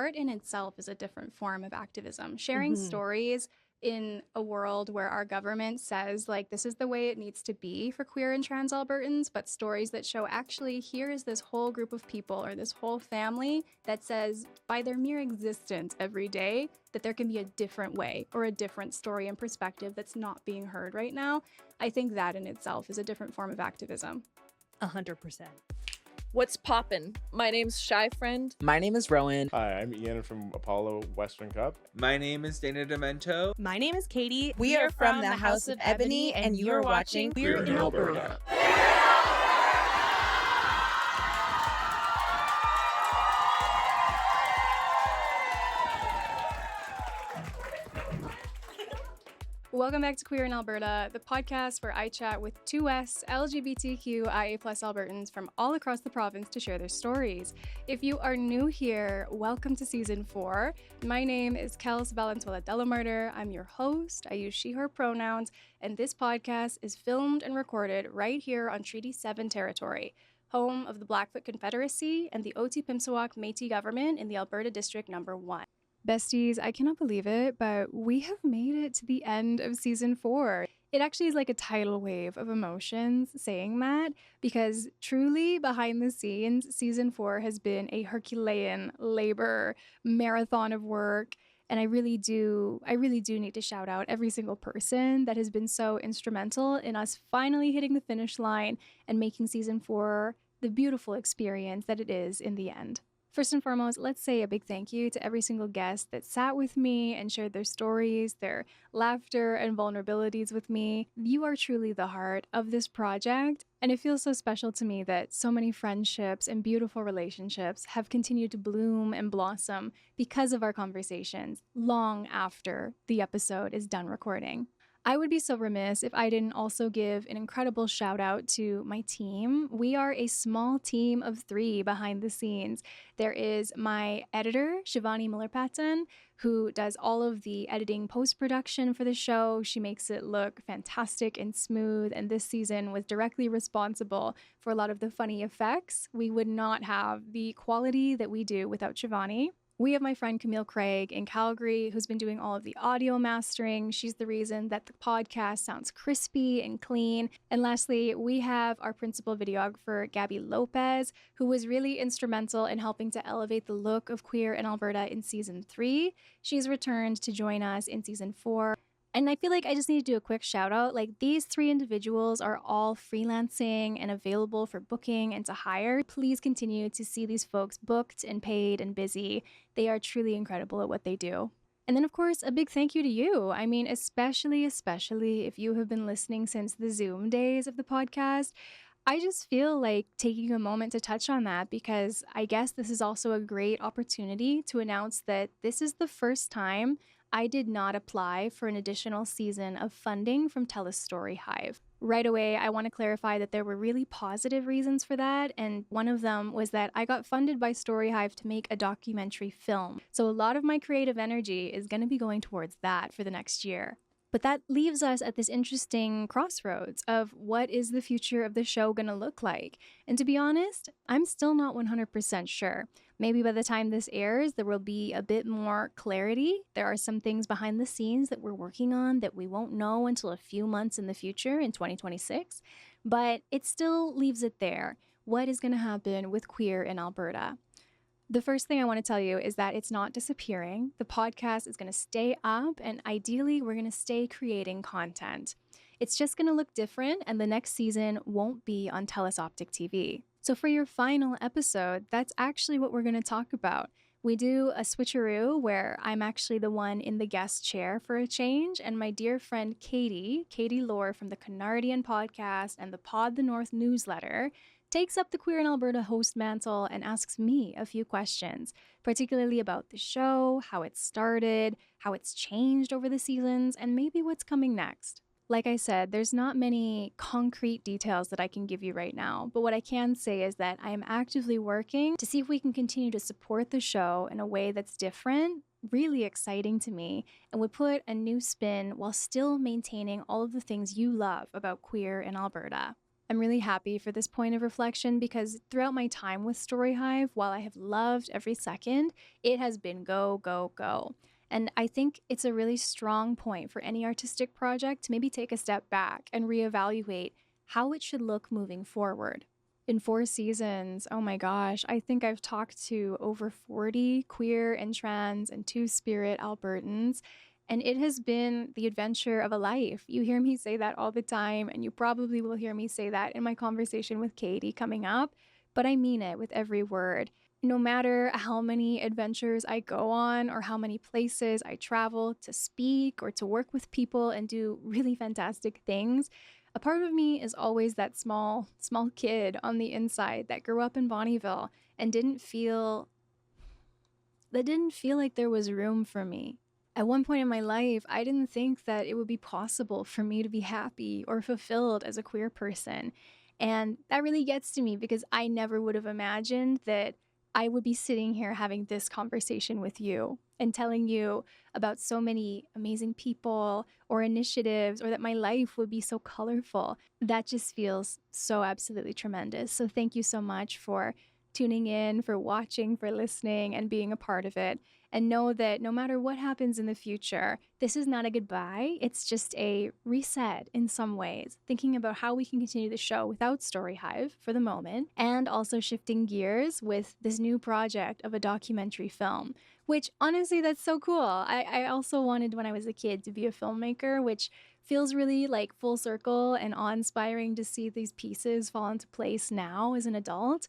art in itself is a different form of activism. Sharing stories in a world where our government says, like, this is the way it needs to be for queer and trans Albertans, but stories that show actually here is this whole group of people or this whole family that says by their mere existence every day that there can be a different way or a different story and perspective that's not being heard right now. I think that in itself is a different form of activism. 100%. What's poppin'? My name's Shy Friend. My name is Rowan. Hi, I'm Ian from Apollo Western Cup. My name is Dana Demento. My name is Katie. We are from the House of Ebony, and you are watching Queer in Alberta. Welcome back to Queer in Alberta, the podcast where I chat with 2S LGBTQIA+ Albertans from all across the province to share their stories. If you are new here, welcome to Season 4. My name is Kels Valenzuela Delamarter. I'm your host. I use she, her pronouns, and this podcast is filmed and recorded right here on Treaty 7 territory, home of the Blackfoot Confederacy and the Oti-Pimsawak Métis government in the Alberta District Number 1. Besties, I cannot believe it, but we have made it to the end of Season 4. It actually is like a tidal wave of emotions saying that, because truly behind the scenes, Season 4 has been a Herculean labor marathon of work. And I really do need to shout out every single person that has been so instrumental in us finally hitting the finish line and making Season 4 the beautiful experience that it is in the end. First and foremost, let's say a big thank you to every single guest that sat with me and shared their stories, their laughter and vulnerabilities with me. You are truly the heart of this project, and it feels so special to me that so many friendships and beautiful relationships have continued to bloom and blossom because of our conversations long after the episode is done recording. I would be so remiss if I didn't also give an incredible shout out to my team. We are a small team of 3 behind the scenes. There is my editor, Shivani Miller-Patton, who does all of the editing post-production for the show. She makes it look fantastic and smooth, and this season was directly responsible for a lot of the funny effects. We would not have the quality that we do without Shivani. We have my friend Camille Craig in Calgary, who's been doing all of the audio mastering. She's the reason that the podcast sounds crispy and clean. And lastly, we have our principal videographer, Gabby Lopez, who was really instrumental in helping to elevate the look of Queer in Alberta in Season 3. She's returned to join us in Season 4. And I feel like I just need to do a quick shout out. Like, these 3 individuals are all freelancing and available for booking and to hire. Please continue to see these folks booked and paid and busy. They are truly incredible at what they do. And then, of course, a big thank you to you. I mean, especially if you have been listening since the Zoom days of the podcast. I just feel like taking a moment to touch on that, because I guess this is also a great opportunity to announce that this is the first time I did not apply for an additional season of funding from Telus Story Hive. Right away, I want to clarify that there were really positive reasons for that, and one of them was that I got funded by Story Hive to make a documentary film. So a lot of my creative energy is going to be going towards that for the next year. But that leaves us at this interesting crossroads of what is the future of the show going to look like? And to be honest, I'm still not 100% sure. Maybe by the time this airs, there will be a bit more clarity. There are some things behind the scenes that we're working on that we won't know until a few months in the future in 2026. But it still leaves it there. What is going to happen with Queer in Alberta? The first thing I want to tell you is that it's not disappearing. The podcast is going to stay up, and ideally, we're going to stay creating content. It's just going to look different, and the next season won't be on Telus Optik TV. So for your final episode, that's actually what we're going to talk about. We do a switcheroo where I'm actually the one in the guest chair for a change, and my dear friend Kattie Laur from the Canardian Podcast and the PodtheNorth newsletter takes up the Queer in Alberta host mantle and asks me a few questions, particularly about the show, how it started, how it's changed over the seasons, and maybe what's coming next. Like I said, there's not many concrete details that I can give you right now, but what I can say is that I am actively working to see if we can continue to support the show in a way that's different, really exciting to me, and would put a new spin while still maintaining all of the things you love about Queer in Alberta. I'm really happy for this point of reflection because throughout my time with Story Hive, while I have loved every second, it has been go, go, go. And I think it's a really strong point for any artistic project to maybe take a step back and reevaluate how it should look moving forward. In 4 seasons, oh my gosh, I think I've talked to over 40 queer and trans and two-spirit Albertans, and it has been the adventure of a life. You hear me say that all the time, and you probably will hear me say that in my conversation with Katie coming up, but I mean it with every word. No matter how many adventures I go on or how many places I travel to speak or to work with people and do really fantastic things, a part of me is always that small kid on the inside that grew up in Bonnyville and didn't feel like there was room for me. At one point in my life, I didn't think that it would be possible for me to be happy or fulfilled as a queer person. And that really gets to me because I never would have imagined that I would be sitting here having this conversation with you and telling you about so many amazing people or initiatives, or that my life would be so colorful. That just feels so absolutely tremendous. So thank you so much for tuning in, for watching, for listening, and being a part of it. And know that no matter what happens in the future, this is not a goodbye. It's just a reset in some ways, thinking about how we can continue the show without Story Hive for the moment, and also shifting gears with this new project of a documentary film, which honestly, that's so cool. I also wanted when I was a kid to be a filmmaker, which feels really like full circle and awe-inspiring to see these pieces fall into place now as an adult.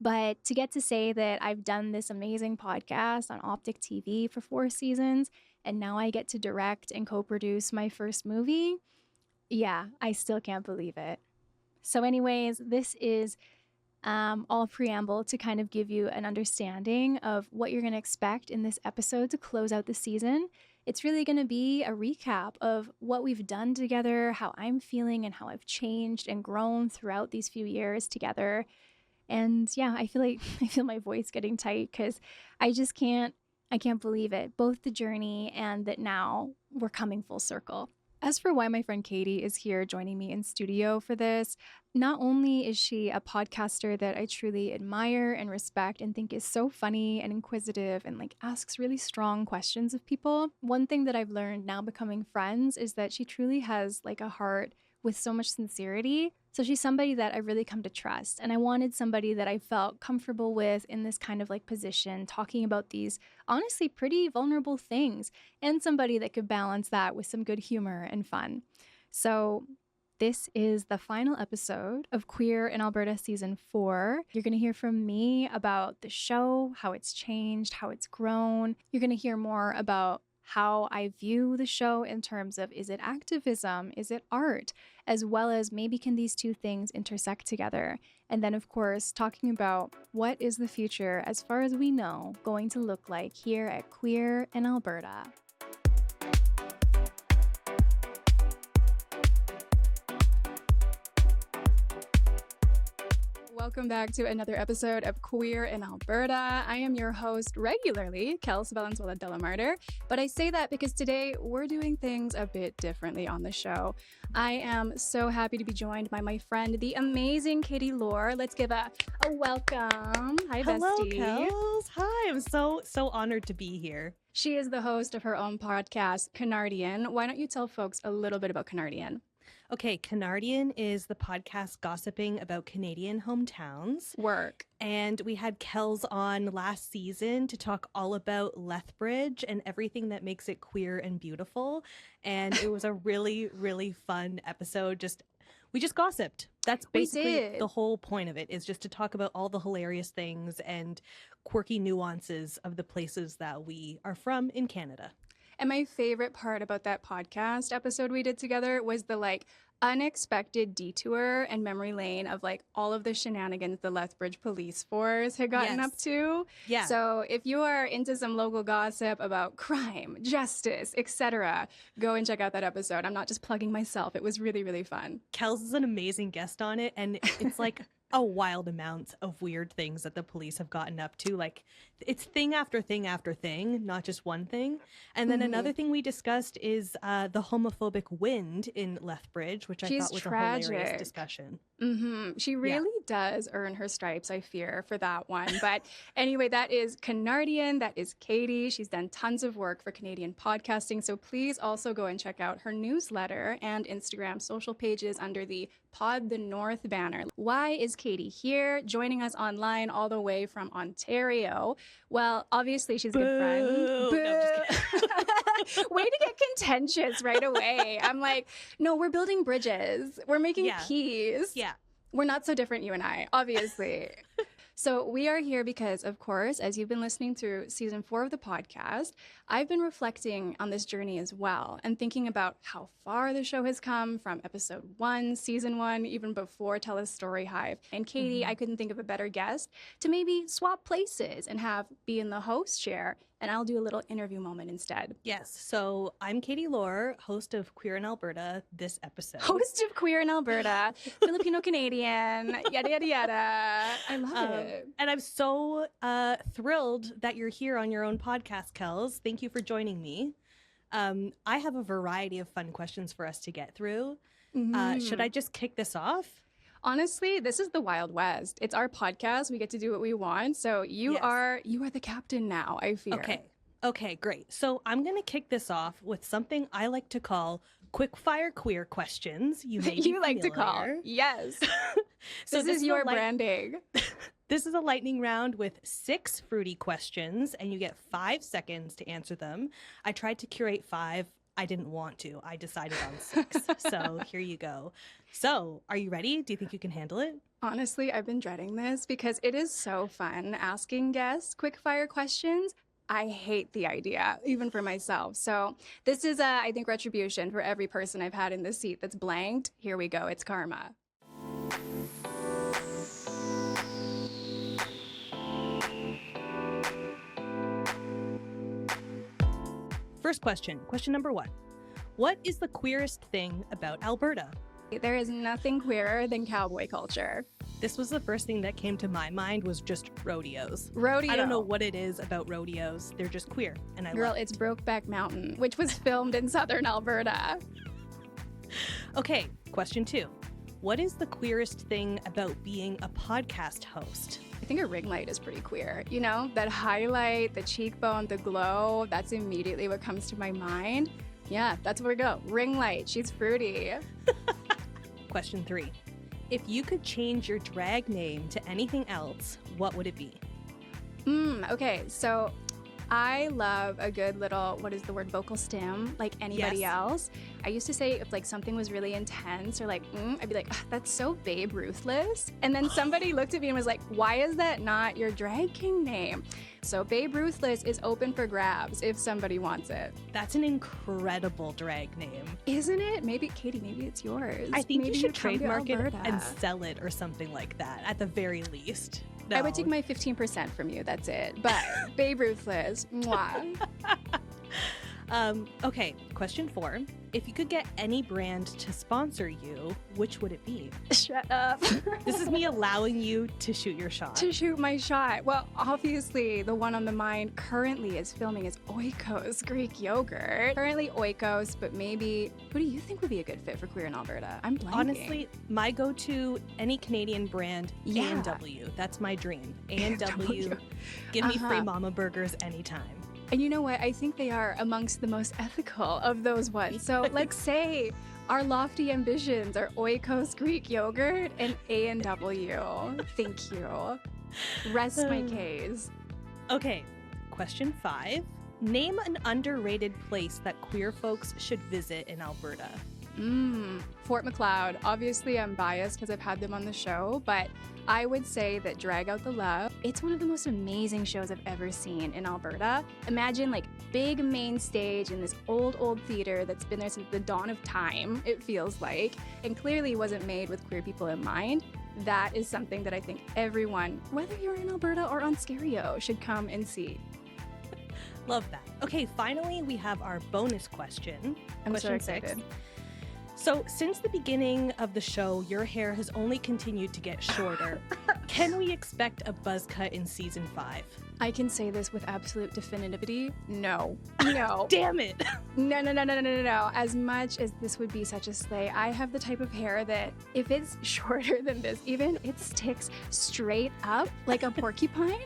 But to get to say that I've done this amazing podcast on Optik TV for 4 seasons, and now I get to direct and co-produce my first movie, yeah, I still can't believe it. So anyways, this is all preamble to kind of give you an understanding of what you're going to expect in this episode to close out the season. It's really going to be a recap of what we've done together, how I'm feeling, and how I've changed and grown throughout these few years together. And yeah, I feel my voice getting tight because I can't believe it. Both the journey and that now we're coming full circle. As for why my friend Katie is here joining me in studio for this, not only is she a podcaster that I truly admire and respect and think is so funny and inquisitive and like asks really strong questions of people, one thing that I've learned now becoming friends is that she truly has like a heart with so much sincerity. So she's somebody that I've really come to trust. And I wanted somebody that I felt comfortable with in this kind of like position, talking about these honestly pretty vulnerable things, and somebody that could balance that with some good humor and fun. So this is the final episode of Queer in Alberta Season 4. You're going to hear from me about the show, how it's changed, how it's grown. You're going to hear more about how I view the show in terms of, is it activism? Is it art? As well as maybe can these two things intersect together? And then, of course, talking about what is the future, as far as we know, going to look like here at Queer in Alberta. Welcome back to another episode of Queer in Alberta. I am your host regularly, Kels Valenzuela-Delamarter, but I say that because today we're doing things a bit differently on the show. I am so happy to be joined by my friend, the amazing Kattie Laur. Let's give a welcome. Hi, Hello, bestie. Kels. Hi, I'm so honored to be here. She is the host of her own podcast, Canardian. Why don't you tell folks a little bit about Canardian? Okay, Canardian is the podcast gossiping about Canadian hometowns. Work. And we had Kels on last season to talk all about Lethbridge and everything that makes it queer and beautiful. And it was a really, really fun episode. We just gossiped. That's basically the whole point of it, is just to talk about all the hilarious things and quirky nuances of the places that we are from in Canada. And my favorite part about that podcast episode we did together was the unexpected detour and memory lane of all of the shenanigans the Lethbridge police force had gotten up to. Yeah. So if you are into some local gossip about crime, justice, etc., go and check out that episode. I'm not just plugging myself. It was really, really fun. Kels is an amazing guest on it, and it's a wild amount of weird things that the police have gotten up to. Like, it's thing after thing after thing, not just one thing. And then another thing we discussed is the homophobic wind in Lethbridge, which I thought was tragic. a hilarious discussion. She really does earn her stripes, I fear, for that one. But anyway, that is Canardian. That is Katie. She's done tons of work for Canadian podcasting. So please also go and check out her newsletter and Instagram social pages under the PodtheNorth banner. Why is Katie here, joining us online all the way from Ontario? Well, obviously she's a good friend. Boo. No, I'm just kidding. Way to get contentious right away. I'm like, no, we're building bridges. We're making peace. Yeah. We're not so different, you and I, obviously. So we are here because, of course, as you've been listening through season 4 of the podcast, I've been reflecting on this journey as well and thinking about how far the show has come from episode 1, season 1, even before Telus Story Hive. And Katie, I couldn't think of a better guest to maybe swap places and have be in the host chair, and I'll do a little interview moment instead. Yes. So I'm Kattie Laur, host of Queer in Alberta this episode. Host of Queer in Alberta, Filipino-Canadian, yada, yada, yada. I love it. And I'm so thrilled that you're here on your own podcast, Kels. Thank you for joining me. I have a variety of fun questions for us to get through. Should I just kick this off? Honestly, this is the Wild West. It's our podcast. We get to do what we want. So you are the captain now, I fear. Okay, great. So I'm going to kick this off with something I like to call quickfire queer questions. You may be You like to call. familiar. Yes. So this is your branding. This is a lightning round with 6 fruity questions, and you get 5 seconds to answer them. I tried to curate 5. I didn't want to. I decided on 6. So here you go. So are you ready? Do you think you can handle it? Honestly, I've been dreading this because it is so fun asking guests quick-fire questions. I hate the idea, even for myself. So this is, I think, retribution for every person I've had in this seat that's blanked. Here we go. It's karma. First question. Question number 1. What is the queerest thing about Alberta? There is nothing queerer than cowboy culture. This was the first thing that came to my mind was just rodeos. Rodeo. I don't know what it is about rodeos. They're just queer, and I Girl, love it. it's Brokeback Mountain, which was filmed in southern Alberta. Okay, question 2. What is the queerest thing about being a podcast host? I think a ring light is pretty queer. You know, that highlight, the cheekbone, the glow, that's immediately what comes to my mind. Yeah, that's where we go. Ring light, she's fruity. Question 3. If you could change your drag name to anything else, what would it be? Okay, so I love a good little, what is the word, vocal stim, like anybody else. I used to say if like something was really intense or like, I'd be like, that's so Babe Ruthless. And then somebody looked at me and was like, why is that not your drag king name? So Babe Ruthless is open for grabs if somebody wants it. That's an incredible drag name. Isn't it? Maybe, Katie, maybe it's yours. I think maybe you should come to trademark it Alberta. and sell it or something like that, at the very least. No. I would take my 15% from you, that's it. But Babe Ruthless, mwah. Okay, question 4. If you could get any brand to sponsor you, which would it be? Shut up. This is me allowing you to shoot your shot. To shoot my shot. Well, obviously, the one on the mind currently is filming is Oikos Greek yogurt. Currently Oikos, but maybe, who do you think would be a good fit for Queer in Alberta? I'm blanking. Honestly, my go-to, any Canadian brand, Yeah. A&W. That's my dream. A&W. Give me free mama burgers anytime. And you know what? I think they are amongst the most ethical of those ones. So let's say our lofty ambitions are Oikos Greek yogurt and A&W. Thank you. Rest my case. Okay, question 5. Name an underrated place that queer folks should visit in Alberta. Fort McLeod. Obviously, I'm biased because I've had them on the show, but I would say that Drag Out the Love, it's one of the most amazing shows I've ever seen in Alberta. Imagine like big main stage in this old theater that's been there since the dawn of time, it feels like, and clearly wasn't made with queer people in mind. That is something that I think everyone, whether you're in Alberta or Ontario, should come and see. Love that. Okay, finally, we have our bonus question. I'm question so excited. 6. So, since the beginning of the show, your hair has only continued to get shorter. Can we expect a buzz cut in season 5? I can say this with absolute definitivity. No. No. Damn it. No. As much as this would be such a slay, I have the type of hair that if it's shorter than this, even it sticks straight up like a porcupine.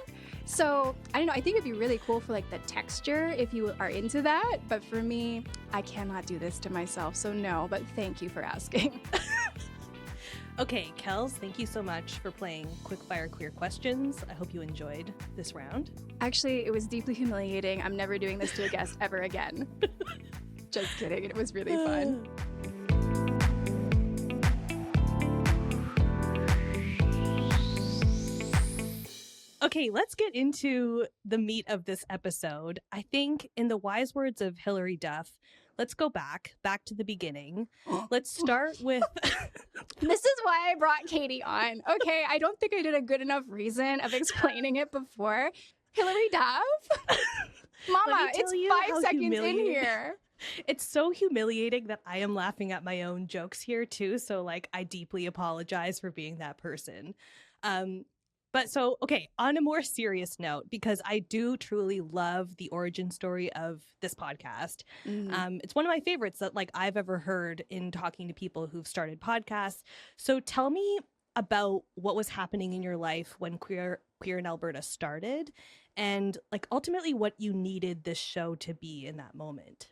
So, I don't know, I think it'd be really cool for like the texture if you are into that. But for me, I cannot do this to myself. So no, but thank you for asking. Okay, Kels, thank you so much for playing Quickfire Queer Questions. I hope you enjoyed this round. Actually, it was deeply humiliating. I'm never doing this to a guest ever again. Just kidding. It was really fun. Okay, let's get into the meat of this episode. I think in the wise words of Hilary Duff, let's go back to the beginning. Let's start with... This is why I brought Katie on. Okay, I don't think I did a good enough reason of explaining it before. Hilary Duff? Mama, it's 5 seconds in here. It's so humiliating that I am laughing at my own jokes here too. So like, I deeply apologize for being that person. But so, okay, on a more serious note, because I do truly love the origin story of this podcast. It's one of my favorites that like I've ever heard in talking to people who've started podcasts. So tell me about what was happening in your life when Queer in Alberta started, and like ultimately what you needed this show to be in that moment.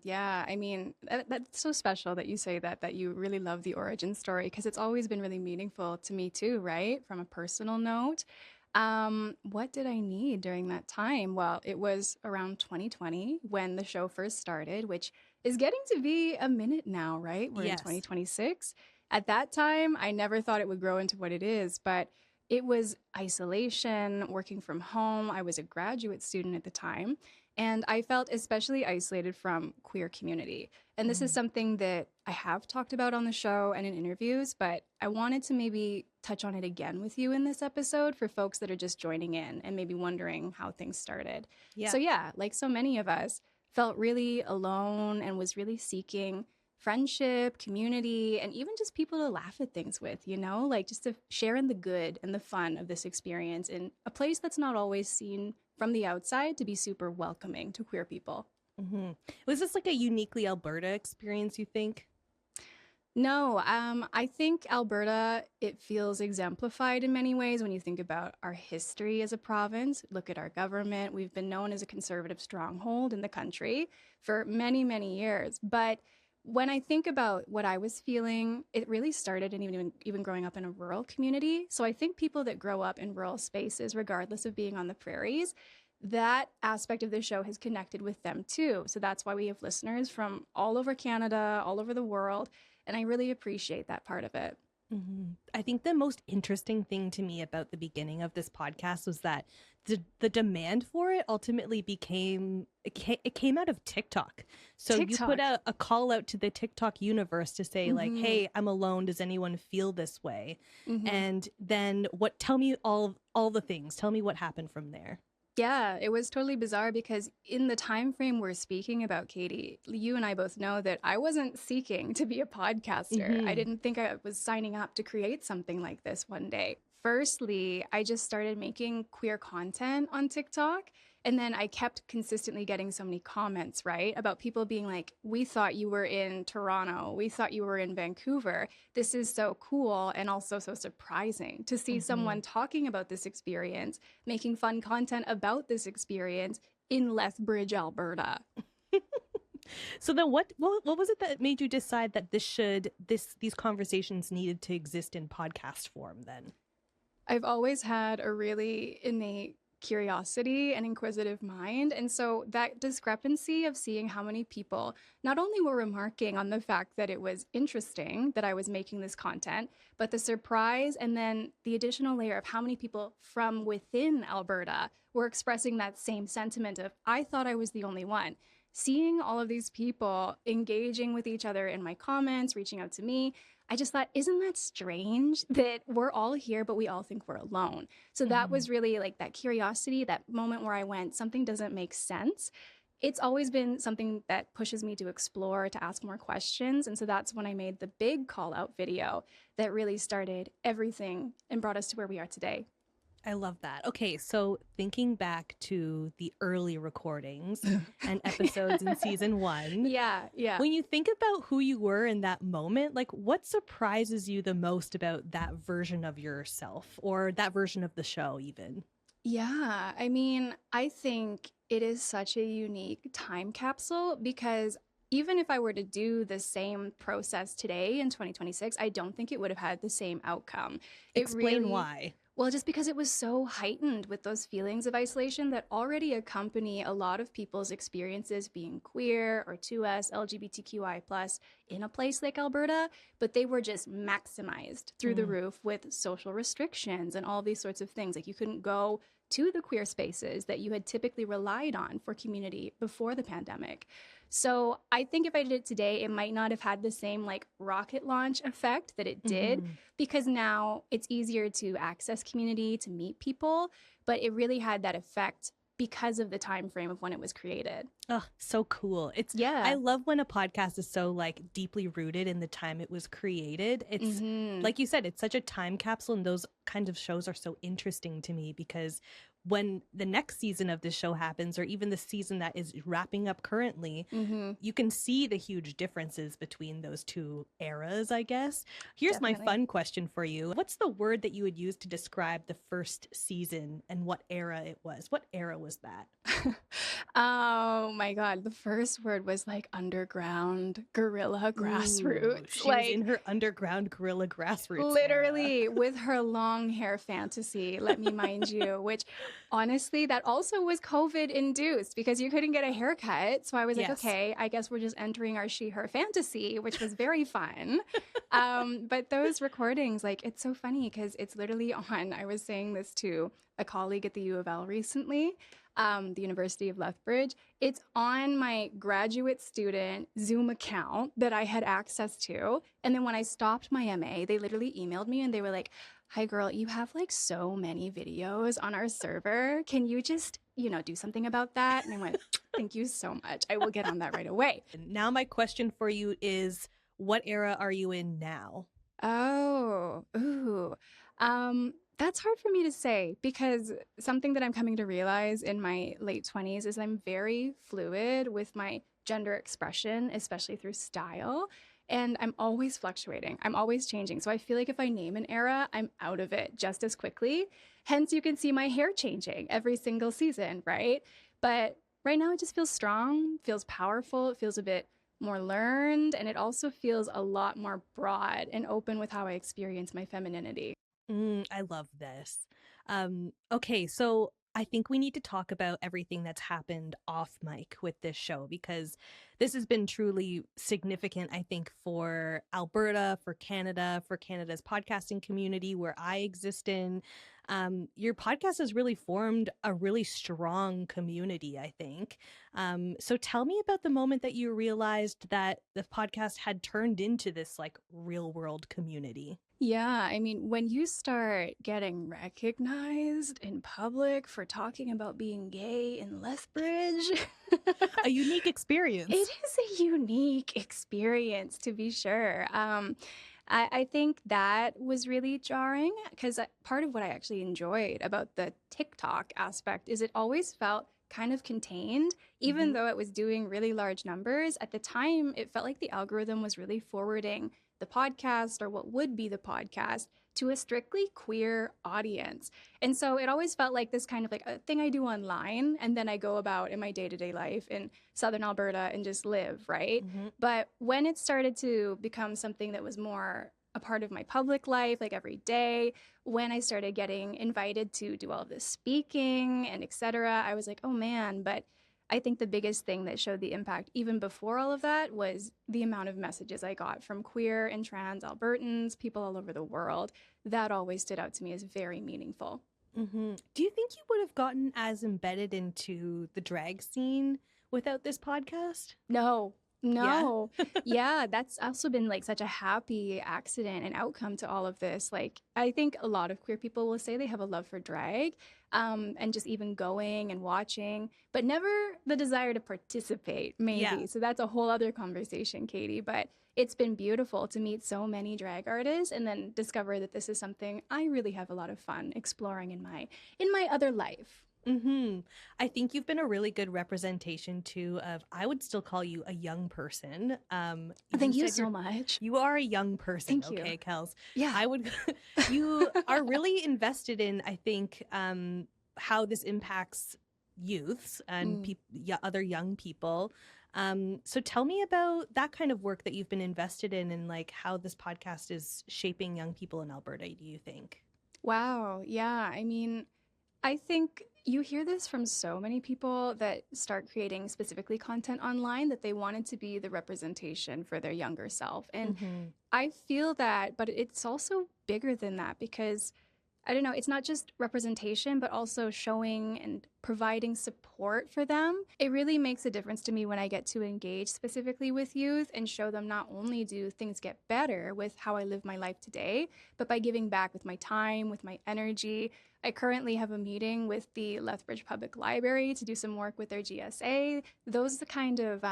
Yeah, I mean, that's so special that you say that you really love the origin story, because it's always been really meaningful to me too, right? From a personal note. What did I need during that time? Well, it was around 2020 when the show first started, which is getting to be a minute now, right? We're in 2026. At that time, I never thought it would grow into what it is, but it was isolation, working from home. I was a graduate student at the time. And I felt especially isolated from queer community. And this is something that I have talked about on the show and in interviews, but I wanted to maybe touch on it again with you in this episode for folks that are just joining in and maybe wondering how things started. So yeah, like so many of us, felt really alone and was really seeking friendship, community, and even just people to laugh at things with, you know, like just to share in the good and the fun of this experience in a place that's not always seen from the outside to be super welcoming to queer people. Was this like a uniquely Alberta experience, you think? No, I think Alberta, it feels exemplified in many ways when you think about our history as a province. Look at our government. We've been known as a conservative stronghold in the country for many, many years. But when I think about what I was feeling, it really started in even growing up in a rural community. So I think people that grow up in rural spaces, regardless of being on the prairies, that aspect of the show has connected with them too. So that's why we have listeners from all over Canada, all over the world. And I really appreciate that part of it. I think the most interesting thing to me about the beginning of this podcast was that the demand for it ultimately came out of TikTok. So you put a call out to the TikTok universe to say like, hey, I'm alone. Does anyone feel this way? And then tell me all the things. Tell me what happened from there. Yeah, it was totally bizarre because in the time frame we're speaking about, Katie, you and I both know that I wasn't seeking to be a podcaster. I didn't think I was signing up to create something like this one day. Firstly, I just started making queer content on TikTok. And then I kept consistently getting so many comments, right, about people being like, we thought you were in Toronto. We thought you were in Vancouver. This is so cool and also so surprising to see someone talking about this experience, making fun content about this experience in Lethbridge, Alberta. So then what was it that made you decide that these conversations needed to exist in podcast form then? I've always had a really innate curiosity and inquisitive mind. And so that discrepancy of seeing how many people not only were remarking on the fact that it was interesting that I was making this content, but the surprise and then the additional layer of how many people from within Alberta were expressing that same sentiment of, I thought I was the only one. Seeing all of these people engaging with each other in my comments, reaching out to me, I just thought, isn't that strange that we're all here, but we all think we're alone? So that was really like that curiosity, that moment where I went, something doesn't make sense. it's always been something that pushes me to explore, to ask more questions. And so that's when I made the big call out video that really started everything and brought us to where we are today. I love that. Okay, so thinking back to the early recordings and episodes in season 1. Yeah. When you think about who you were in that moment, like what surprises you the most about that version of yourself or that version of the show even? Yeah, I mean, I think it is such a unique time capsule because even if I were to do the same process today in 2026, I don't think it would have had the same outcome. Explain why. Well, just because it was so heightened with those feelings of isolation that already accompany a lot of people's experiences being queer or 2S, LGBTQI+, in a place like Alberta, but they were just maximized through the roof with social restrictions and all these sorts of things. Like you couldn't go to the queer spaces that you had typically relied on for community before the pandemic. So I think if I did it today, it might not have had the same like rocket launch effect that it did because now it's easier to access community, to meet people, but it really had that effect because of the time frame of when it was created. Oh, so cool. I love when a podcast is so like deeply rooted in the time it was created. It's like you said, it's such a time capsule, and those kinds of shows are so interesting to me because when the next season of this show happens, or even the season that is wrapping up currently, you can see the huge differences between those two eras, I guess. Here's my fun question for you. What's the word that you would use to describe the first season and what era it was? What era was that? Oh my God. The first word was like underground guerrilla grassroots. She was in her underground guerrilla grassroots. Literally with her long hair fantasy, let me mind you, which honestly, that also was COVID induced because you couldn't get a haircut. So I was like, okay, I guess we're just entering our she-her fantasy, which was very fun. But those recordings, like, it's so funny because it's literally on. I was saying this to a colleague at the U of L recently, the University of Lethbridge. It's on my graduate student Zoom account that I had access to. And then when I stopped my MA, they literally emailed me and they were like, hi girl, you have like so many videos on our server. Can you just, do something about that? And I went, thank you so much. I will get on that right away. Now my question for you is, what era are you in now? That's hard for me to say because something that I'm coming to realize in my late 20s is I'm very fluid with my gender expression, especially through style. And I'm always fluctuating. I'm always changing. So I feel like if I name an era, I'm out of it just as quickly. Hence, you can see my hair changing every single season, right? But right now, it just feels strong, feels powerful. It feels a bit more learned. And it also feels a lot more broad and open with how I experience my femininity. I love this. Okay, so I think we need to talk about everything that's happened off mic with this show because this has been truly significant, I think, for Alberta, for Canada, for Canada's podcasting community where I exist in. Your podcast has really formed a really strong community, I think. So tell me about the moment that you realized that the podcast had turned into this like real world community. Yeah, I mean, when you start getting recognized in public for talking about being gay in Lethbridge, a unique experience. It is a unique experience, to be sure. I think that was really jarring because part of what I actually enjoyed about the TikTok aspect is it always felt kind of contained, even though it was doing really large numbers. At the time, it felt like the algorithm was really forwarding the podcast or what would be the podcast to a strictly queer audience. And so it always felt like this kind of like a thing I do online and then I go about in my day-to-day life in Southern Alberta and just live, right? But when it started to become something that was more a part of my public life, like every day, when I started getting invited to do all this speaking and etc., I was like, oh man, but I think the biggest thing that showed the impact even before all of that was the amount of messages I got from queer and trans Albertans, people all over the world. That always stood out to me as very meaningful. Do you think you would have gotten as embedded into the drag scene without this podcast? No, No. Yeah, that's also been like such a happy accident and outcome to all of this. Like, I think a lot of queer people will say they have a love for drag, and just even going and watching, but never the desire to participate, maybe. Yeah. So that's a whole other conversation, Katie. But it's been beautiful to meet so many drag artists and then discover that this is something I really have a lot of fun exploring in my other life. I think you've been a really good representation too of, I would still call you a young person. Thank you so much. You are a young person. Thank you. Okay, Kels. Yeah. I would, you are really invested in, I think, how this impacts youths and other young people. So tell me about that kind of work that you've been invested in and like how this podcast is shaping young people in Alberta, do you think? Wow. Yeah. I mean, I think you hear this from so many people that start creating specifically content online that they wanted to be the representation for their younger self. And I feel that, but it's also bigger than that because I don't know, it's not just representation, but also showing and providing support for them. It really makes a difference to me when I get to engage specifically with youth and show them not only do things get better with how I live my life today, but by giving back with my time, with my energy. I currently have a meeting with the Lethbridge Public Library to do some work with their GSA. Those are the kind of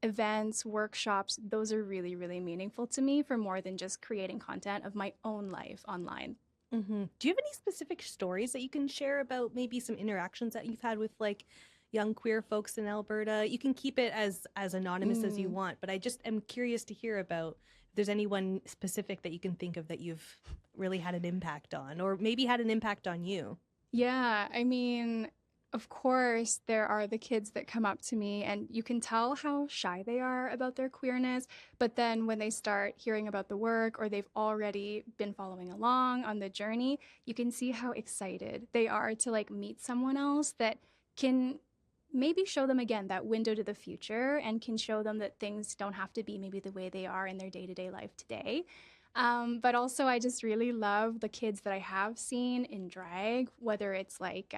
events, workshops, those are really, really meaningful to me for more than just creating content of my own life online. Do you have any specific stories that you can share about maybe some interactions that you've had with like young queer folks in Alberta? You can keep it as anonymous as you want, but I just am curious to hear about if there's anyone specific that you can think of that you've really had an impact on or maybe had an impact on you. Yeah, I mean, of course, there are the kids that come up to me and you can tell how shy they are about their queerness. But then when they start hearing about the work or they've already been following along on the journey, you can see how excited they are to like meet someone else that can maybe show them again that window to the future and can show them that things don't have to be maybe the way they are in their day-to-day life today. But also I just really love the kids that I have seen in drag, whether it's like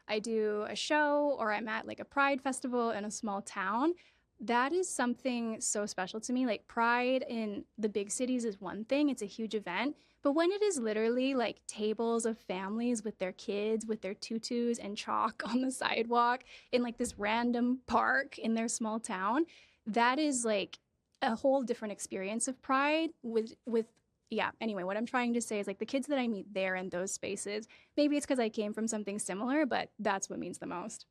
I do a show or I'm at like a Pride festival in a small town. That is something so special to me. Like Pride in the big cities is one thing, it's a huge event. But when it is literally like tables of families with their kids, with their tutus and chalk on the sidewalk in like this random park in their small town, that is like a whole different experience of Pride with yeah, anyway, what I'm trying to say is like the kids that I meet there in those spaces, maybe it's because I came from something similar, but that's what means the most.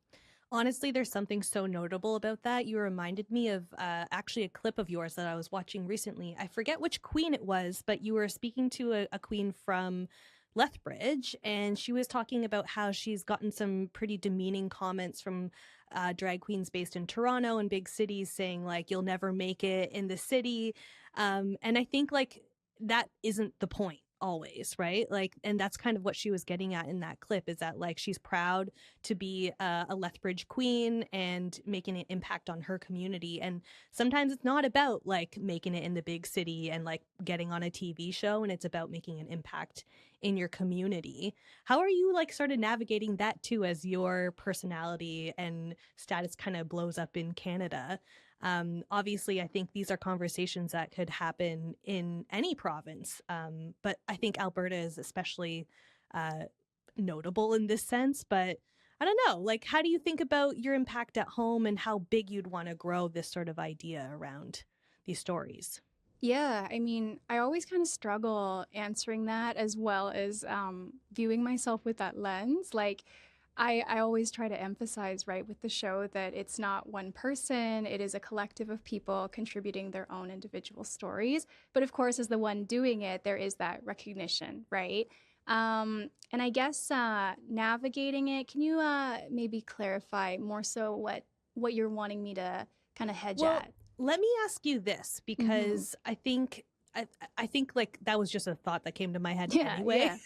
Honestly, there's something so notable about that. You reminded me of actually a clip of yours that I was watching recently. I forget which queen it was, but you were speaking to a queen from Lethbridge, and she was talking about how she's gotten some pretty demeaning comments from drag queens based in Toronto and big cities saying like, you'll never make it in the city. And I think like that isn't the point always, right? Like, and that's kind of what she was getting at in that clip is that like she's proud to be a Lethbridge queen and making an impact on her community. And sometimes it's not about like making it in the big city and like getting on a TV show, and it's about making an impact in your community. How are you like sort of navigating that too as your personality and status kind of blows up in Canada? Obviously, I think these are conversations that could happen in any province, but I think Alberta is especially notable in this sense. But I don't know, like, how do you think about your impact at home and how big you'd want to grow this sort of idea around these stories? Yeah, I mean, I always kind of struggle answering that as well as viewing myself with that lens. Like, I always try to emphasize, right, with the show that it's not one person, it is a collective of people contributing their own individual stories. But of course, as the one doing it, there is that recognition, right? And I guess navigating it, can you maybe clarify more so what you're wanting me to kind of hedge at? Let me ask you this, because I think like that was just a thought that came to my head anyway. Yeah.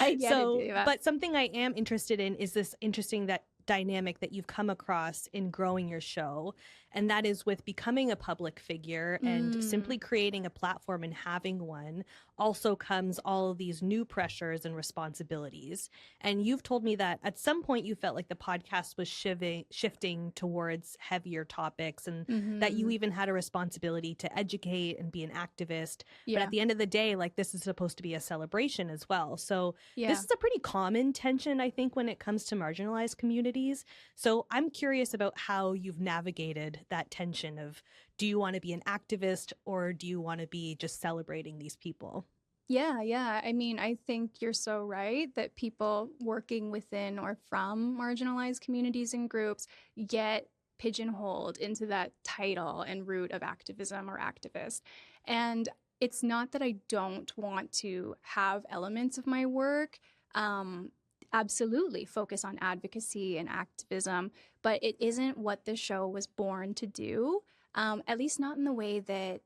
I get it. But something I am interested in is this interesting that dynamic that you've come across in growing your show, and that is with becoming a public figure and simply creating a platform and having one also comes all of these new pressures and responsibilities. And you've told me that at some point you felt like the podcast was shifting towards heavier topics and that you even had a responsibility to educate and be an activist. But at the end of the day, like, this is supposed to be a celebration as well. So this is a pretty common tension, I think, when it comes to marginalized communities. So I'm curious about how you've navigated that tension of, do you want to be an activist or do you want to be just celebrating these people? Yeah. I mean, I think you're so right that people working within or from marginalized communities and groups get pigeonholed into that title and root of activism or activist. And it's not that I don't want to have elements of my work absolutely focus on advocacy and activism, but it isn't what the show was born to do, at least not in the way that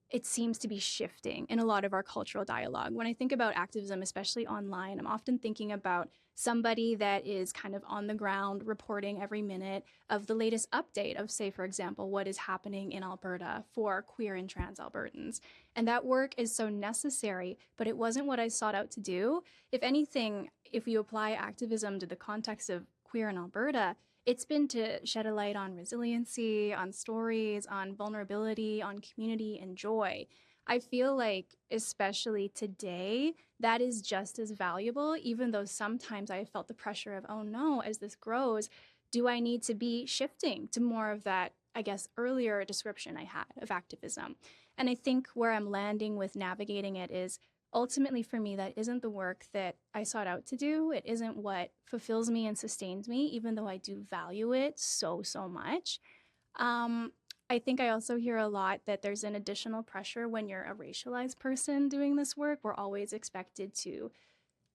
it seems to be shifting in a lot of our cultural dialogue. When I think about activism, especially online, I'm often thinking about somebody that is kind of on the ground reporting every minute of the latest update of, say, for example, what is happening in Alberta for queer and trans Albertans. And that work is so necessary, but it wasn't what I sought out to do. If anything, if you apply activism to the context of queer in Alberta, it's been to shed a light on resiliency, on stories, on vulnerability, on community and joy. I feel like, especially today, that is just as valuable, even though sometimes I have felt the pressure of, oh no, as this grows, do I need to be shifting to more of that, I guess, earlier description I had of activism? And I think where I'm landing with navigating it is, ultimately for me, that isn't the work that I sought out to do. It isn't what fulfills me and sustains me, even though I do value it so much. I think I also hear a lot that there's an additional pressure when you're a racialized person doing this work. We're always expected to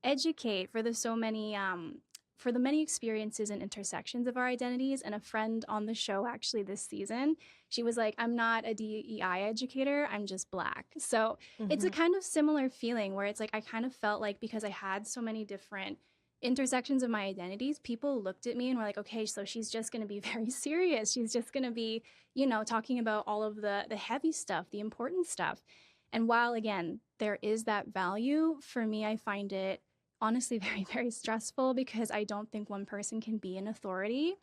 educate for the many experiences and intersections of our identities. And a friend on the show actually this season, she was like, I'm not a DEI educator, I'm just Black. So it's a kind of similar feeling where it's like, I kind of felt like because I had so many different intersections of my identities, people looked at me and were like, okay, so she's just going to be very serious. She's just going to be, talking about all of the heavy stuff, the important stuff. And while, again, there is that value, for me, I find it honestly very, very stressful because I don't think one person can be an authority.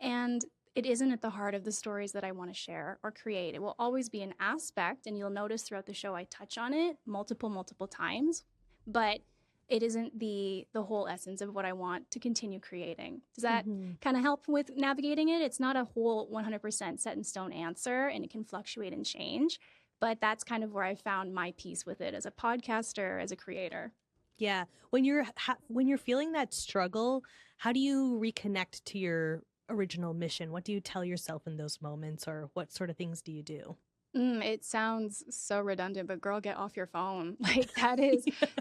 And it isn't at the heart of the stories that I want to share or create. It will always be an aspect, and you'll notice throughout the show I touch on it multiple times, but it isn't the whole essence of what I want to continue creating. Does that kind of help with navigating it? It's not a whole 100% set in stone answer, and it can fluctuate and change, but that's kind of where I found my peace with it as a podcaster, as a creator. Yeah. When you're feeling that struggle, how do you reconnect to your original mission? What do you tell yourself in those moments, or what sort of things do you do? It sounds so redundant, but girl, get off your phone. Like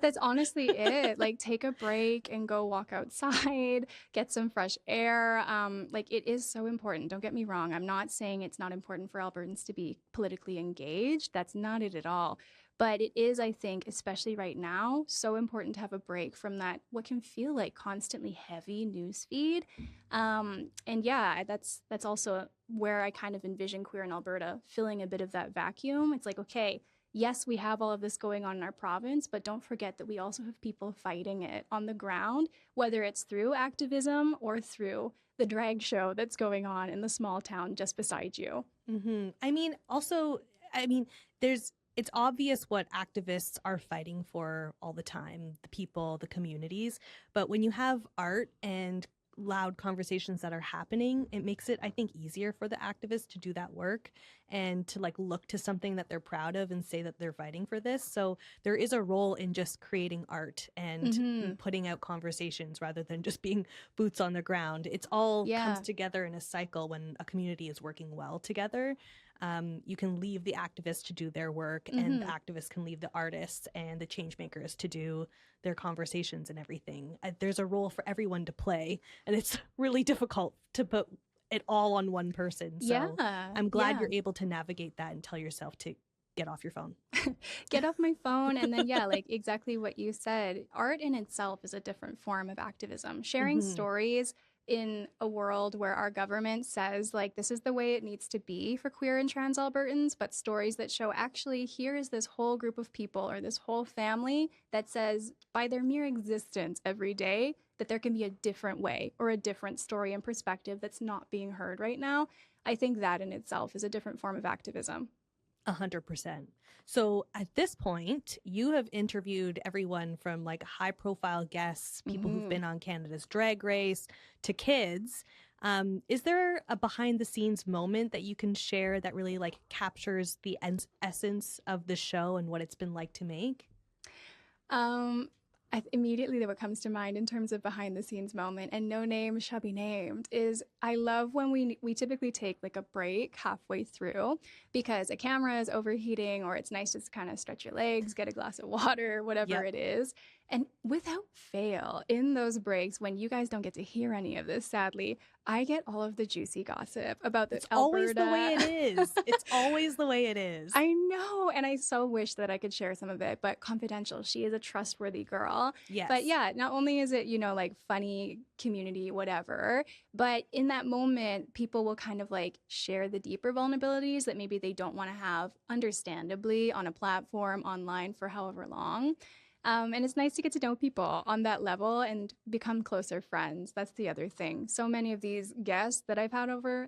that's honestly it. Like, take a break and go walk outside, get some fresh air. Like, it is so important. Don't get me wrong. I'm not saying it's not important for Albertans to be politically engaged. That's not it at all. But it is, I think, especially right now, so important to have a break from that, what can feel like constantly heavy news feed. And yeah, that's also where I kind of envision queer in Alberta filling a bit of that vacuum. It's like, okay, yes, we have all of this going on in our province, but don't forget that we also have people fighting it on the ground, whether it's through activism or through the drag show that's going on in the small town just beside you. It's obvious what activists are fighting for all the time, the people, the communities. But when you have art and loud conversations that are happening, it makes it, I think, easier for the activists to do that work and to look to something that they're proud of and say that they're fighting for this. So there is a role in just creating art and putting out conversations rather than just being boots on the ground. It's all comes together in a cycle when a community is working well together. You can leave the activists to do their work, and the activists can leave the artists and the change makers to do their conversations and everything. There's a role for everyone to play, and it's really difficult to put it all on one person. So I'm glad you're able to navigate that and tell yourself to get off your phone. Get off my phone. And then, exactly what you said. Art in itself is a different form of activism. Sharing stories in a world where our government says, like, this is the way it needs to be for queer and trans Albertans, but stories that show actually here is this whole group of people or this whole family that says by their mere existence every day that there can be a different way or a different story and perspective that's not being heard right now. I think that in itself is a different form of activism. 100%. So at this point, you have interviewed everyone from like high profile guests, people who've been on Canada's Drag Race, to kids. Is there a behind the scenes moment that you can share that really like captures the essence of the show and what it's been like to make? Immediately what comes to mind in terms of behind the scenes moment, and no name shall be named, is I love when we typically take like a break halfway through because a camera is overheating, or it's nice just to kind of stretch your legs, get a glass of water, whatever it is. And without fail, in those breaks, when you guys don't get to hear any of this, sadly, I get all of the juicy gossip about this Alberta. Always the way it is. It's always the way it is. I know. And I so wish that I could share some of it, but confidential. She is a trustworthy girl. Yes. But yeah, not only is it, you know, like funny, community, whatever, but in that moment, people will kind of like share the deeper vulnerabilities that maybe they don't want to have, understandably, on a platform online for however long. And it's nice to get to know people on that level and become closer friends. That's the other thing. So many of these guests that I've had over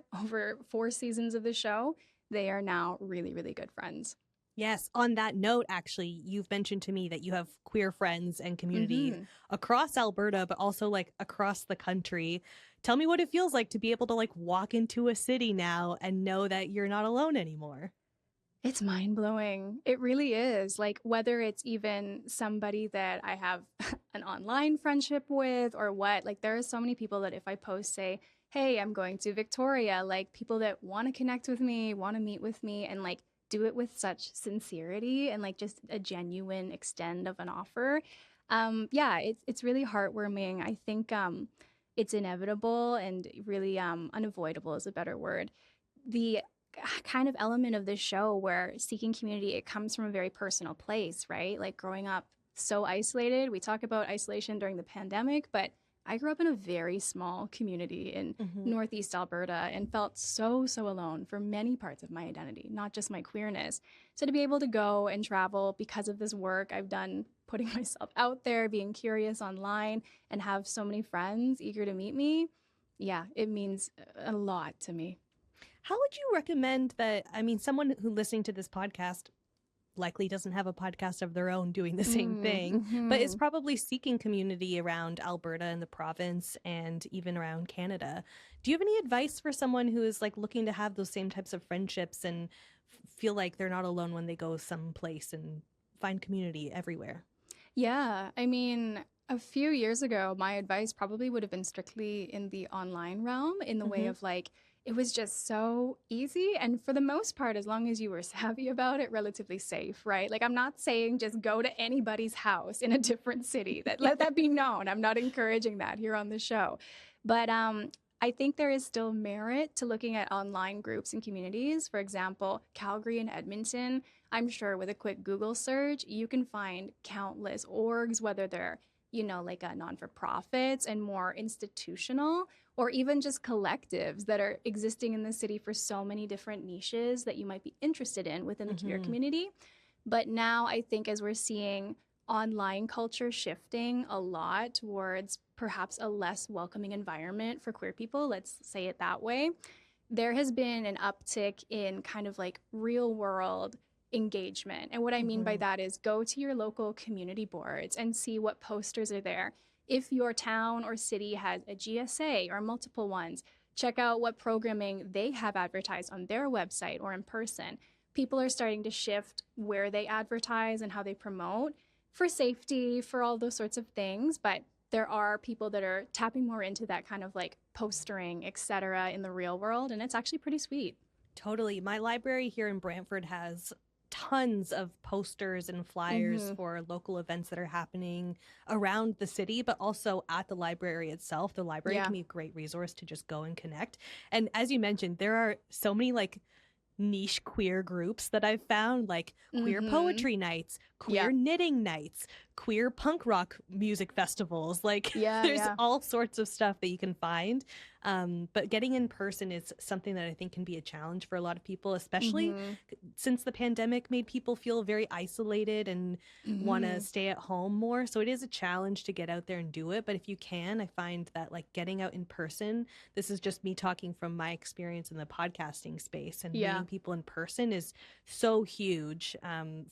4 seasons of the show, they are now really, really good friends. Yes. On that note, actually, you've mentioned to me that you have queer friends and community across Alberta, but also like across the country. Tell me what it feels like to be able to like walk into a city now and know that you're not alone anymore. It's mind-blowing. It really is. Like, whether it's even somebody that I have an online friendship with or what, like there are so many people that if I post, say, hey, I'm going to Victoria, like people that want to connect with me, want to meet with me, and like do it with such sincerity and like just a genuine extend of an offer. Yeah, it's really heartwarming. I think it's inevitable and really unavoidable is a better word. The kind of element of this show where seeking community, it comes from a very personal place, right? Like growing up so isolated. We talk about isolation during the pandemic, but I grew up in a very small community in Northeast Alberta and felt so alone for many parts of my identity, not just my queerness. So to be able to go and travel because of this work I've done, putting myself out there, being curious online, and have so many friends eager to meet me, yeah, it means a lot to me. How would you recommend that? I mean, someone who listening to this podcast likely doesn't have a podcast of their own doing the same thing, but is probably seeking community around Alberta and the province and even around Canada. Do you have any advice for someone who is like looking to have those same types of friendships and feel like they're not alone when they go someplace and find community everywhere? Yeah, I mean, a few years ago, my advice probably would have been strictly in the online realm, in the way of like, it was just so easy. And for the most part, as long as you were savvy about it, relatively safe, right? Like, I'm not saying just go to anybody's house in a different city. Let that be known. I'm not encouraging that here on the show. But I think there is still merit to looking at online groups and communities. For example, Calgary and Edmonton, I'm sure with a quick Google search, you can find countless orgs, whether they're, you know, like non-for-profits and more institutional, or even just collectives that are existing in the city for so many different niches that you might be interested in within the queer community. But now I think as we're seeing online culture shifting a lot towards perhaps a less welcoming environment for queer people, let's say it that way, there has been an uptick in kind of like real world engagement. And what I mean by that is go to your local community boards and see what posters are there. If your town or city has a GSA or multiple ones, check out what programming they have advertised on their website or in person. People are starting to shift where they advertise and how they promote for safety, for all those sorts of things. But there are people that are tapping more into that kind of like postering, et cetera, in the real world. And it's actually pretty sweet. Totally. My library here in Brantford has tons of posters and flyers for local events that are happening around the city, but also at the library itself. The library can be a great resource to just go and connect. And as you mentioned, there are so many like niche queer groups that I've found, like queer poetry nights, queer knitting nights, queer punk rock music festivals. Like Yeah, there's yeah. all sorts of stuff that you can find. But getting in person is something that I think can be a challenge for a lot of people, especially since the pandemic made people feel very isolated and want to stay at home more. So it is a challenge to get out there and do it. But if you can, I find that like getting out in person, this is just me talking from my experience in the podcasting space, and meeting people in person is so huge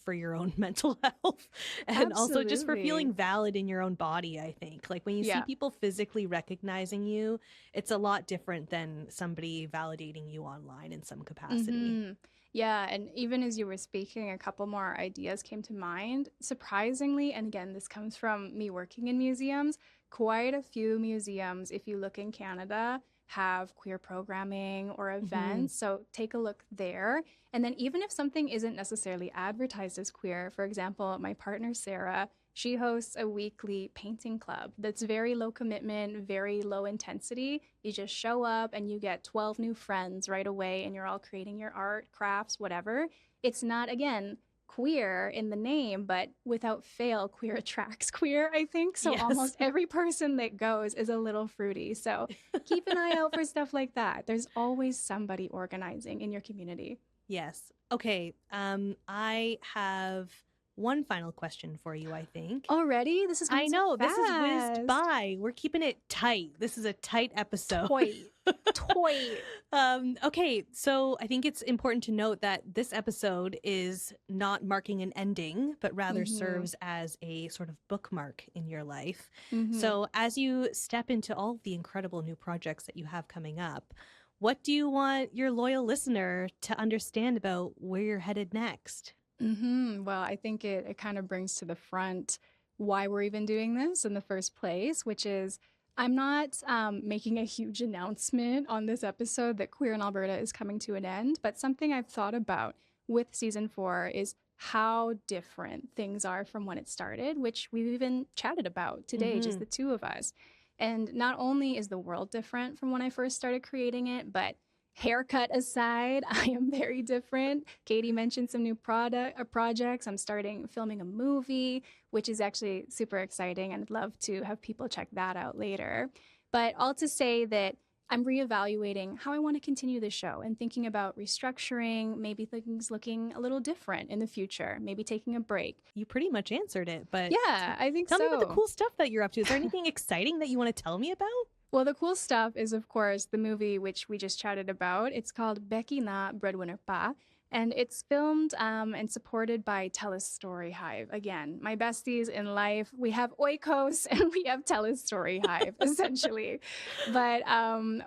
for your own mental health and also just for feeling valid in your own body. I think like when you see people physically recognizing you, it's a lot different than somebody validating you online in some capacity. Yeah, and even as you were speaking, a couple more ideas came to mind. Surprisingly, and again, this comes from me working in museums, quite a few museums, if you look in Canada, have queer programming or events. So take a look there. And then even if something isn't necessarily advertised as queer, for example, my partner Sarah, she hosts a weekly painting club that's very low commitment, very low intensity. You just show up and you get 12 new friends right away, and you're all creating your art, crafts, whatever. It's not, again, queer in the name, but without fail, queer attracts queer, I think. So almost every person that goes is a little fruity. So keep an eye out for stuff like that. There's always somebody organizing in your community. Yes. Okay. I have one final question for you, I think. Already? This is going so this is fast. whizzed by. We're keeping it tight. This is a tight episode. Toy. Okay, so I think it's important to note that this episode is not marking an ending, but rather serves as a sort of bookmark in your life. So as you step into all of the incredible new projects that you have coming up, what do you want your loyal listener to understand about where you're headed next? Well, I think it kind of brings to the front why we're even doing this in the first place, which is I'm not making a huge announcement on this episode that Queer in Alberta is coming to an end, but something I've thought about with season 4 is how different things are from when it started, which we've even chatted about today, just the two of us. And not only is the world different from when I first started creating it, but haircut aside, I am very different. Katie mentioned some new projects. I'm starting filming a movie, which is actually super exciting, and I'd love to have people check that out later. But all to say that I'm reevaluating how I want to continue the show and thinking about restructuring, maybe things looking a little different in the future, maybe taking a break. You pretty much answered it, but yeah, I think so. Tell me about the cool stuff that you're up to. Is there anything exciting that you want to tell me about? Well, the cool stuff is, of course, the movie which we just chatted about. It's called Becky na Breadwinner Pa, and it's filmed and supported by Telus Story Hive. Again, my besties in life. We have Oikos and we have Telus Story Hive, essentially. But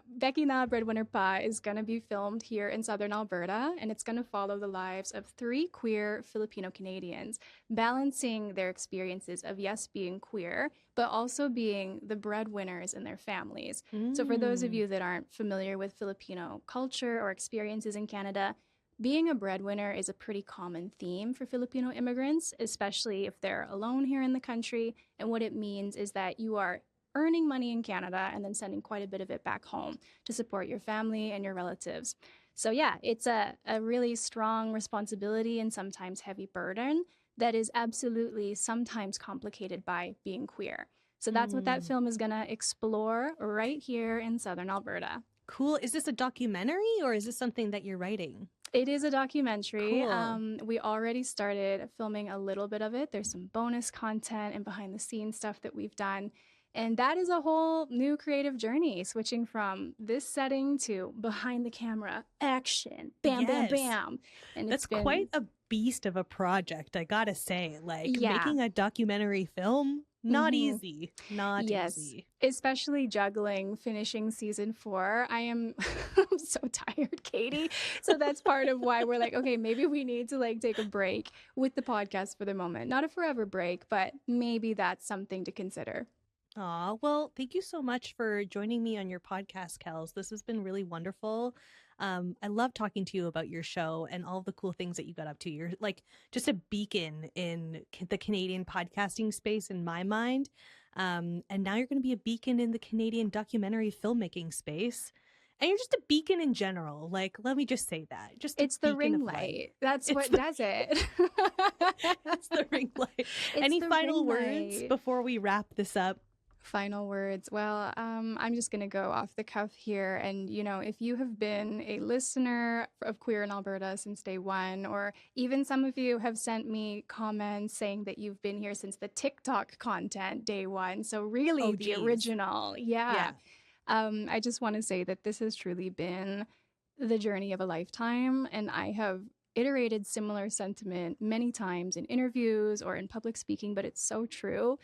Becky na Breadwinner Pa is going to be filmed here in southern Alberta, and it's going to follow the lives of 3 queer Filipino Canadians, balancing their experiences of, yes, being queer, but also being the breadwinners in their families. So for those of you that aren't familiar with Filipino culture or experiences in Canada, being a breadwinner is a pretty common theme for Filipino immigrants, especially if they're alone here in the country. And what it means is that you are earning money in Canada and then sending quite a bit of it back home to support your family and your relatives. So yeah, it's a really strong responsibility and sometimes heavy burden that is absolutely sometimes complicated by being queer. So that's what that film is going to explore right here in southern Alberta. Cool. Is this a documentary or is this something that you're writing? It is a documentary. Cool. We already started filming a little bit of it. There's some bonus content and behind the scenes stuff that we've done. And that is a whole new creative journey, switching from this setting to behind the camera action. Bam, bam, bam. And that's quite a beast of a project, I gotta say. Like making a documentary film, not easy. Not easy. Especially juggling finishing season 4. I'm so tired, Katie. So that's part of why we're like, okay, maybe we need to like take a break with the podcast for the moment. Not a forever break, but maybe that's something to consider. Aw, well, thank you so much for joining me on your podcast, Kels. This has been really wonderful. I love talking to you about your show and all the cool things that you got up to. You're like just a beacon in the Canadian podcasting space in my mind. And now you're going to be a beacon in the Canadian documentary filmmaking space. And you're just a beacon in general. Like, let me just say that. It's the ring light. That's what does it. That's the ring light. Any final words before we wrap this up? Final words. Well, I'm just going to go off the cuff here. And, if you have been a listener of Queer in Alberta since day one, or even some of you have sent me comments saying that you've been here since the TikTok content day one. So really the original. Yeah. I just want to say that this has truly been the journey of a lifetime. And I have iterated similar sentiment many times in interviews or in public speaking, but it's so true.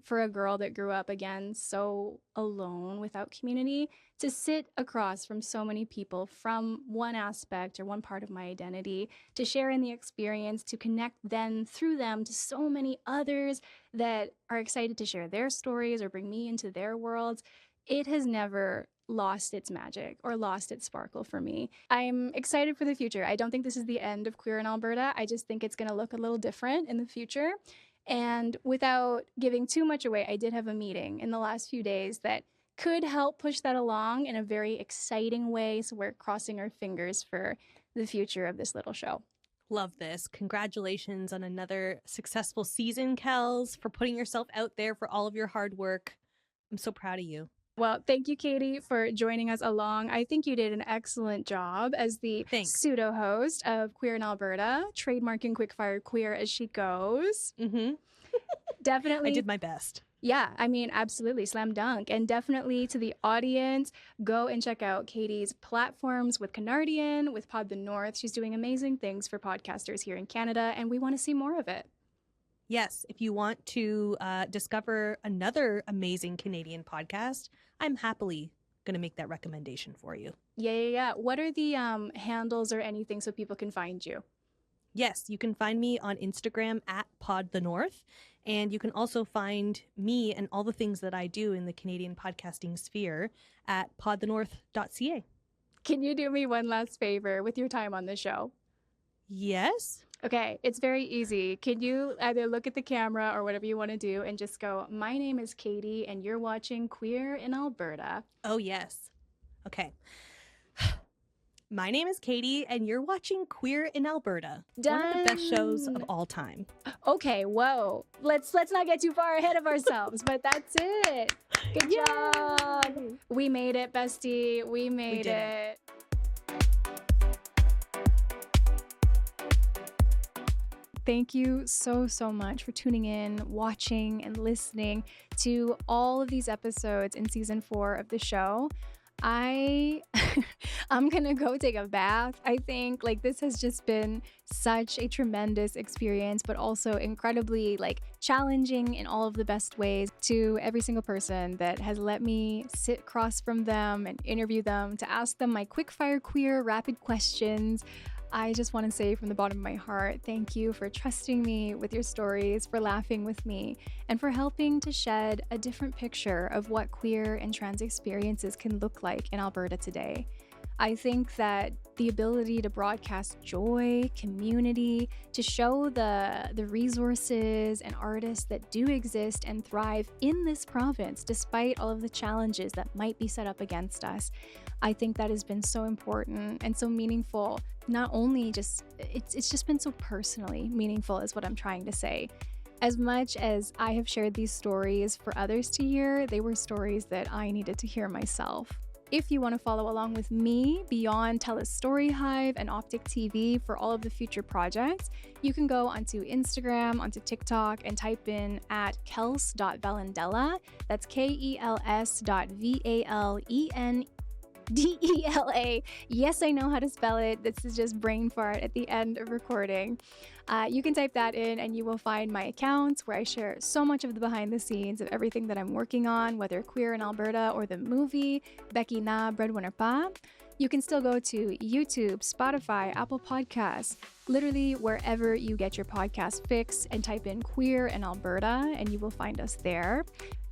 For a girl that grew up, again, so alone without community, to sit across from so many people from one aspect or one part of my identity, to share in the experience, to connect then through them to so many others that are excited to share their stories or bring me into their worlds, it has never lost its magic or lost its sparkle for me. I'm excited for the future. I don't think this is the end of Queer in Alberta. I just think it's going to look a little different in the future. And without giving too much away, I did have a meeting in the last few days that could help push that along in a very exciting way. So we're crossing our fingers for the future of this little show. Love this. Congratulations on another successful season, Kels, for putting yourself out there, for all of your hard work. I'm so proud of you. Well, thank you, Katie, for joining us along. I think you did an excellent job as the pseudo-host of Queer in Alberta, trademarking quickfire queer as she goes. Mm-hmm. Definitely. I did my best. Yeah, I mean, absolutely. Slam dunk. And definitely to the audience, go and check out Katie's platforms with Canardian, with PodtheNorth. She's doing amazing things for podcasters here in Canada, and we want to see more of it. Yes, if you want to discover another amazing Canadian podcast, I'm happily going to make that recommendation for you. Yeah. What are the handles or anything so people can find you? Yes, you can find me on Instagram at PodtheNorth, and you can also find me and all the things that I do in the Canadian podcasting sphere at podthenorth.ca. Can you do me one last favor with your time on the show? Yes. Okay, it's very easy. Can you either look at the camera or whatever you want to do and just go, my name is Katie and you're watching Queer in Alberta. Oh, yes. Okay. My name is Katie and you're watching Queer in Alberta. Done. One of the best shows of all time. Okay, whoa. Let's not get too far ahead of ourselves, but that's it. Good job. We made it, bestie. We made it. Thank you so much for tuning in, watching, and listening to all of these episodes in season 4 of the show. I'm gonna go take a bath. I think this has just been such a tremendous experience, but also incredibly challenging in all of the best ways. To every single person that has let me sit across from them and interview them, to ask them my quickfire queer rapid questions, I just want to say from the bottom of my heart, thank you for trusting me with your stories, for laughing with me, and for helping to shed a different picture of what queer and trans experiences can look like in Alberta today. I think that the ability to broadcast joy, community, to show the resources and artists that do exist and thrive in this province, despite all of the challenges that might be set up against us, I think that has been so important and so meaningful. Not only it's just been so personally meaningful is what I'm trying to say. As much as I have shared these stories for others to hear, they were stories that I needed to hear myself. If you want to follow along with me beyond Telus Story Hive and Optik TV for all of the future projects, you can go onto Instagram, onto TikTok, and type in at kels.valendela. That's KELS.VALENDELA. Yes, I know how to spell it. This is just brain fart at the end of recording. You can type that in and you will find my accounts where I share so much of the behind the scenes of everything that I'm working on, whether Queer in Alberta or the movie Becky Na Breadwinner Pa. You can still go to YouTube, Spotify, Apple Podcasts, literally wherever you get your podcast fix, and type in Queer in Alberta and you will find us there.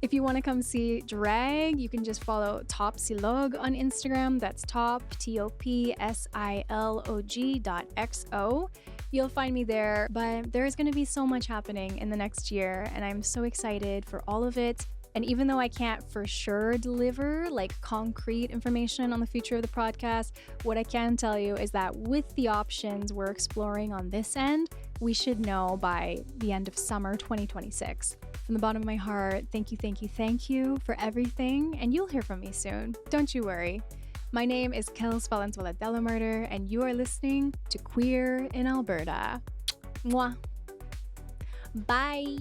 If you want to come see drag, you can just follow Top Silog on Instagram. That's top, TOPSILOG.XO. You'll find me there, but there is going to be so much happening in the next year, and I'm so excited for all of it. And even though I can't for sure deliver like concrete information on the future of the podcast, what I can tell you is that with the options we're exploring on this end, we should know by the end of summer 2026. From the bottom of my heart, thank you for everything, and you'll hear from me soon. Don't you worry. My name is Kels Valenzuela Delamurder, and you are listening to Queer in Alberta. Mwah. Bye.